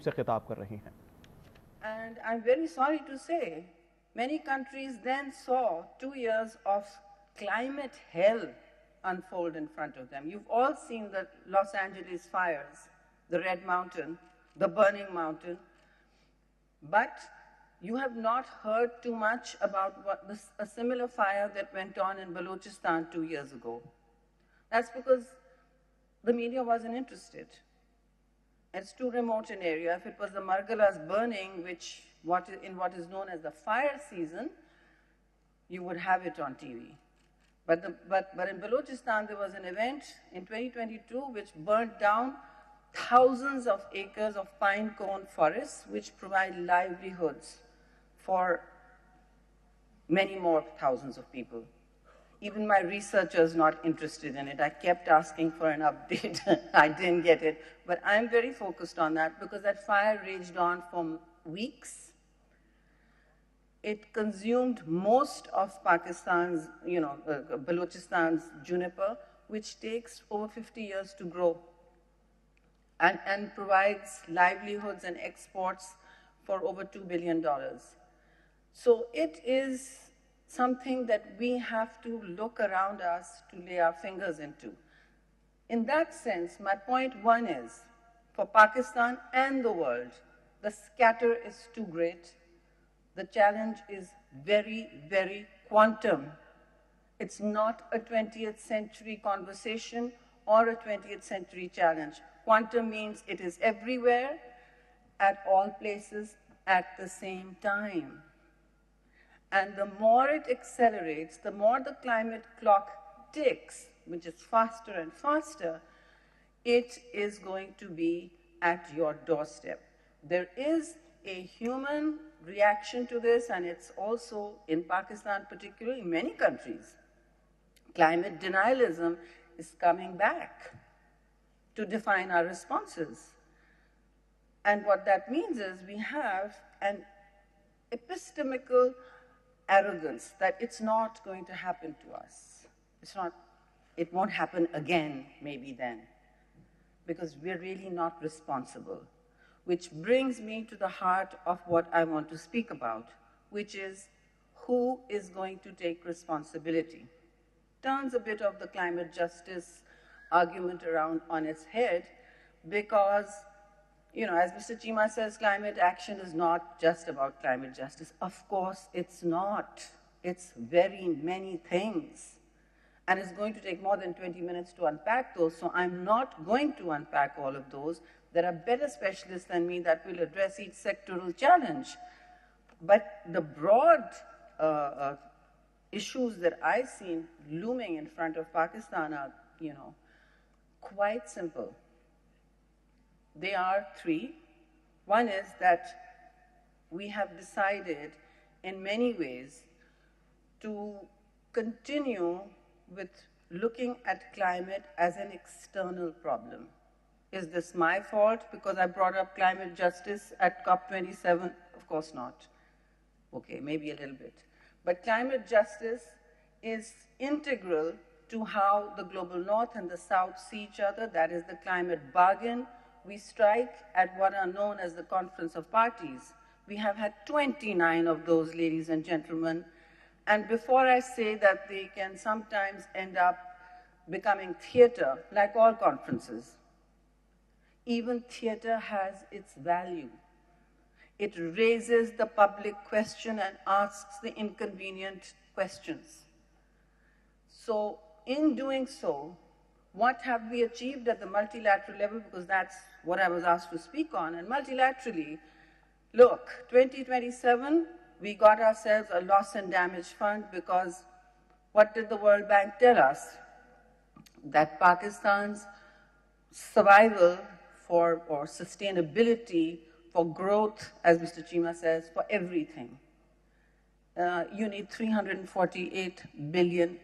से खिताब कर रही हैं। And I'm very sorry to say, many countries then saw 2 years of climate hell unfold in front of them. You've all seen the Los Angeles fires, the Red Mountain, the Burning Mountain, but you have not heard too much about a similar fire that went on in Balochistan 2 years ago. That's because the media wasn't interested. It's too remote an area. If it was the Margalas burning, in what is known as the fire season, you would have it on TV. But in Balochistan, there was an event in 2022 which burnt down thousands of acres of pine cone forests, which provide livelihoods for many more thousands of people. Even my researchers not interested in it. I kept asking for an update. I didn't get it. But I'm very focused on that because that fire raged on for weeks. It consumed most of Pakistan's, Balochistan's juniper, which takes over 50 years to grow and provides livelihoods and exports for over $2 billion. So it is something that we have to look around us to lay our fingers into. In that sense, my point one is, for Pakistan and the world, the scatter is too great. The challenge is very, very quantum. It's not a 20th century conversation or a 20th century challenge. Quantum means it is everywhere, at all places, at the same time. And the more it accelerates, the more the climate clock ticks, which is faster and faster, it is going to be at your doorstep. There is a human reaction to this, and it's also in Pakistan, particularly in many countries. Climate denialism is coming back to define our responses. And what that means is we have an epistemical arrogance that it's not going to happen to us. It won't happen again, maybe then, because we're really not responsible. Which brings me to the heart of what I want to speak about, which is who is going to take responsibility. Turns a bit of the climate justice argument around on its head because, as Mr. Chima says, climate action is not just about climate justice. Of course, it's not. It's very many things. And it's going to take more than 20 minutes to unpack those, so I'm not going to unpack all of those. There are better specialists than me that will address each sectoral challenge. But the broad issues that I've seen looming in front of Pakistan are, quite simple. They are three. One is that we have decided in many ways to continue with looking at climate as an external problem. Is this my fault because I brought up climate justice at COP27? Of course not. Okay, maybe a little bit. But climate justice is integral to how the global north and the south see each other. That is the climate bargain we strike at what are known as the Conference of Parties. We have had 29 of those, ladies and gentlemen. And before I say that they can sometimes end up becoming theater, like all conferences, even theater has its value. It raises the public question and asks the inconvenient questions. So in doing so, what have we achieved at the multilateral level? Because that's what I was asked to speak on. And multilaterally, look, 2027, we got ourselves a loss and damage fund because what did the World Bank tell us? That Pakistan's survival or sustainability for growth, as Mr. Chima says, for everything. You need $348 billion.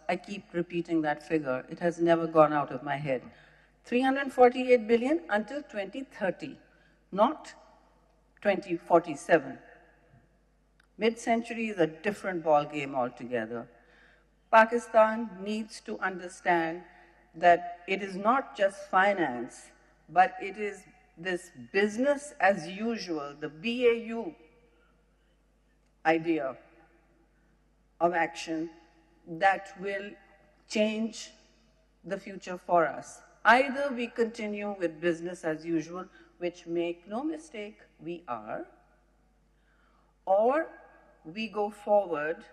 I keep repeating that figure. It has never gone out of my head. $348 billion until 2030, not 2047. Mid-century is a different ballgame altogether. Pakistan needs to understand that it is not just finance, but it is this business as usual, the BAU idea of action that will change the future for us. Either we continue with business as usual, which, make no mistake, we are, or we go forward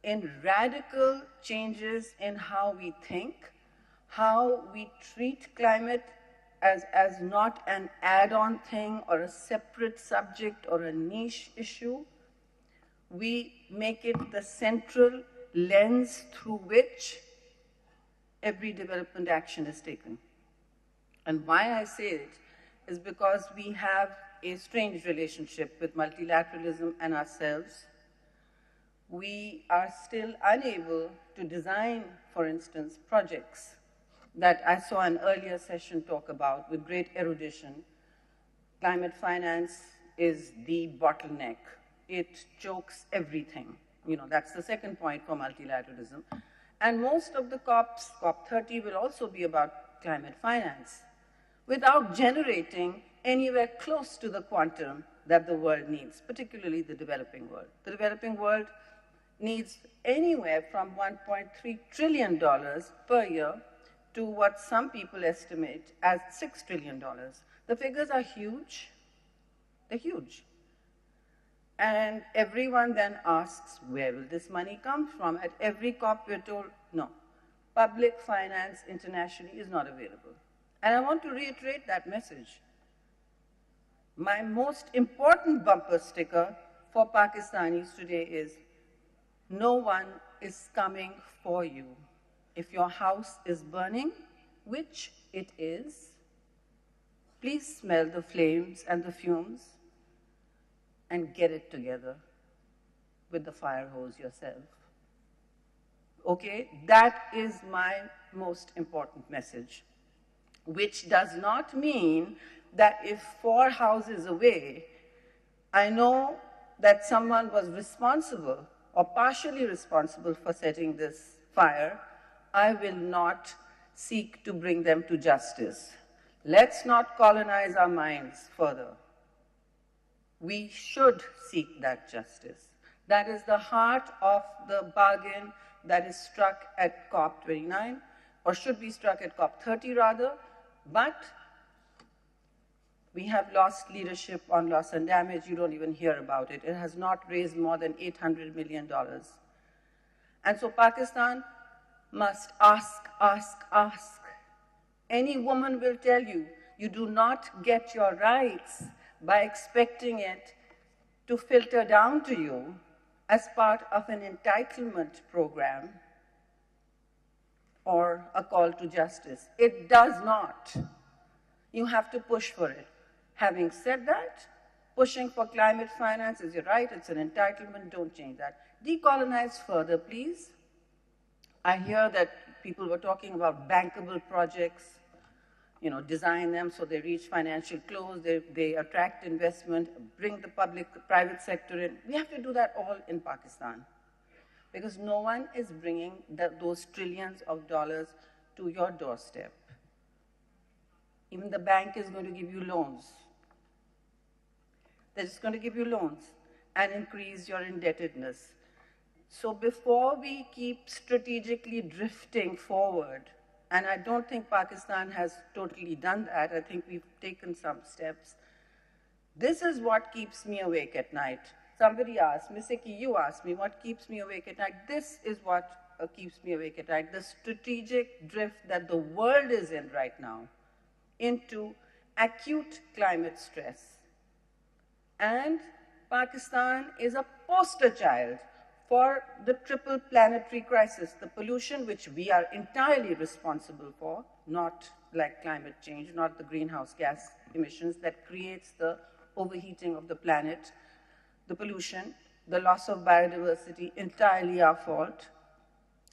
in radical changes in how we think, how we treat climate as not an add-on thing or a separate subject or a niche issue. We make it the central lens through which every development action is taken. And why I say it is because we have a strange relationship with multilateralism and ourselves. We are still unable to design, for instance, projects that I saw an earlier session talk about with great erudition. Climate finance is the bottleneck. It chokes everything. You know, that's the second point for multilateralism. And most of the COPs, COP30, will also be about climate finance, without generating anywhere close to the quantum that the world needs, particularly the developing world. The developing world needs anywhere from $1.3 trillion per year to what some people estimate as $6 trillion. The figures are huge. They're huge. And everyone then asks, where will this money come from? At every COP, we're told, no, public finance internationally is not available. And I want to reiterate that message. My most important bumper sticker for Pakistanis today is, no one is coming for you. If your house is burning, which it is, please smell the flames and the fumes and get it together with the fire hose yourself. Okay, that is my most important message, which does not mean that if 4 houses away, I know that someone was responsible or partially responsible for setting this fire, I will not seek to bring them to justice. Let's not colonize our minds further. We should seek that justice. That is the heart of the bargain that is struck at COP29, or should be struck at COP30 rather, but we have lost leadership on loss and damage. You don't even hear about it. It has not raised more than $800 million. And so Pakistan must ask. Any woman will tell you, you do not get your rights by expecting it to filter down to you as part of an entitlement program or a call to justice. It does not. You have to push for it. Having said that, pushing for climate finance is your right, it's an entitlement, don't change that. Decolonize further, please. I hear that people were talking about bankable projects, you know, design them so they reach financial close, they attract investment, bring the private sector in. We have to do that all in Pakistan, because no one is bringing those trillions of dollars to your doorstep. Even the bank is going to give you loans. They're just going to give you loans and increase your indebtedness. So before we keep strategically drifting forward, and I don't think Pakistan has totally done that, I think we've taken some steps, this is what keeps me awake at night. Somebody asked, Misiki, you asked me, what keeps me awake at night? This is what keeps me awake at night, the strategic drift that the world is in right now into acute climate stress. And Pakistan is a poster child for the triple planetary crisis, the pollution which we are entirely responsible for, not like climate change, not the greenhouse gas emissions that creates the overheating of the planet, the pollution, the loss of biodiversity, entirely our fault,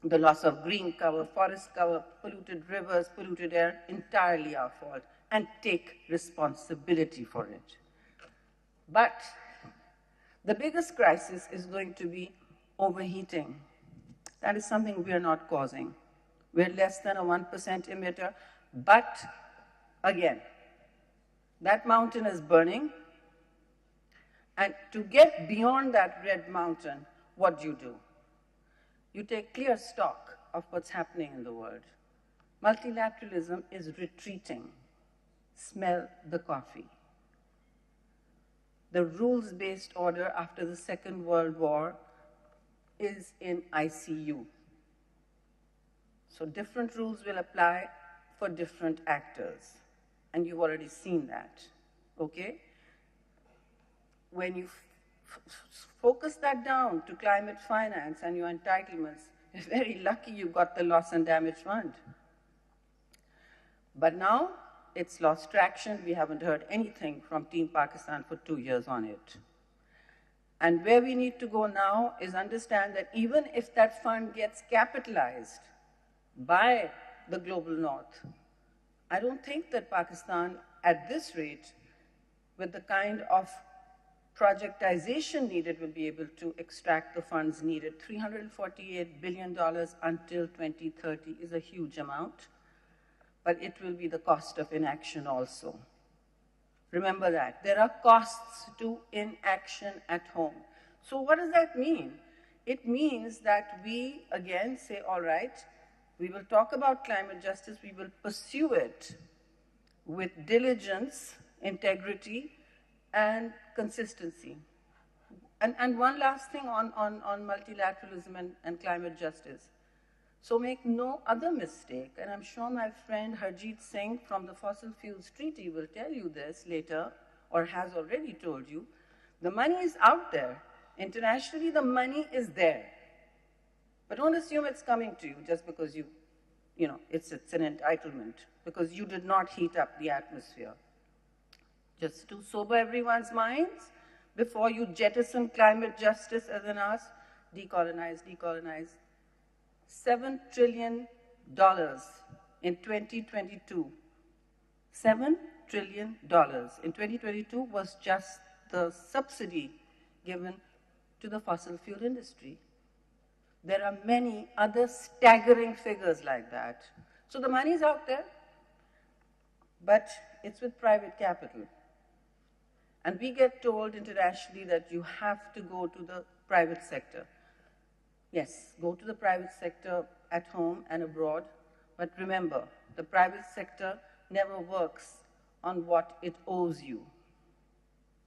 the loss of green cover, forest cover, polluted rivers, polluted air, entirely our fault, and take responsibility for it. But the biggest crisis is going to be overheating. That is something we are not causing. We're less than a 1% emitter, but again, That mountain is burning. And to get beyond that red mountain, what do? You take clear stock of what's happening in the world. Multilateralism is retreating. Smell the coffee. The rules-based order after the Second World War is in ICU. So different rules will apply for different actors. And you've already seen that, okay? When you focus that down to climate finance and your entitlements, you're very lucky you got the loss and damage fund. But now it's lost traction. We haven't heard anything from Team Pakistan for 2 years on it. And where we need to go now is understand that even if that fund gets capitalized by the global north, I don't think that Pakistan, at this rate, with the kind of projectization needed, will be able to extract the funds needed. $348 billion until 2030 is a huge amount, but it will be the cost of inaction also. Remember that. There are costs to inaction at home. So what does that mean? It means that we, again, say, all right, we will talk about climate justice, we will pursue it with diligence, integrity, and consistency. And one last thing on multilateralism and climate justice. So make no other mistake, and I'm sure my friend Harjeet Singh from the Fossil Fuels Treaty will tell you this later, or has already told you, the money is out there. Internationally, the money is there. But don't assume it's coming to you just because it's an entitlement, because you did not heat up the atmosphere. Just to sober everyone's minds, before you jettison climate justice as an ask, decolonize, decolonize. $7 trillion in 2022. $7 trillion in 2022 was just the subsidy given to the fossil fuel industry. There are many other staggering figures like that. So the money is out there, but it's with private capital. And we get told internationally that you have to go to the private sector. Yes, go to the private sector at home and abroad, but remember, the private sector never works on what it owes you.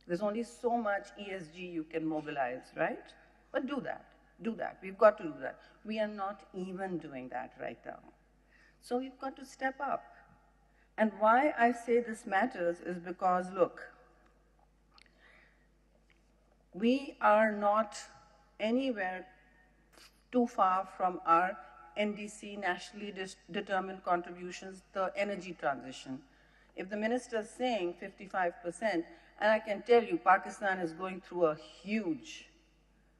There's only so much ESG you can mobilize, right? But do that. Do that. We've got to do that. We are not even doing that right now. So we've got to step up. And why I say this matters is because, look, we are not anywhere too far from our NDC, nationally determined contributions, the energy transition. If the minister is saying 55%, and I can tell you Pakistan is going through a huge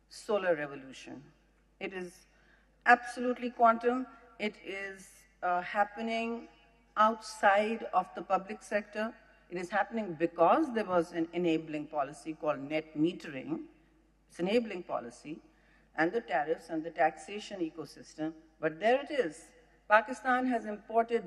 solar revolution. It is absolutely quantum. It is happening outside of the public sector. It is happening because there was an enabling policy called net metering. It's enabling policy, and the tariffs and the taxation ecosystem. But there it is. Pakistan has imported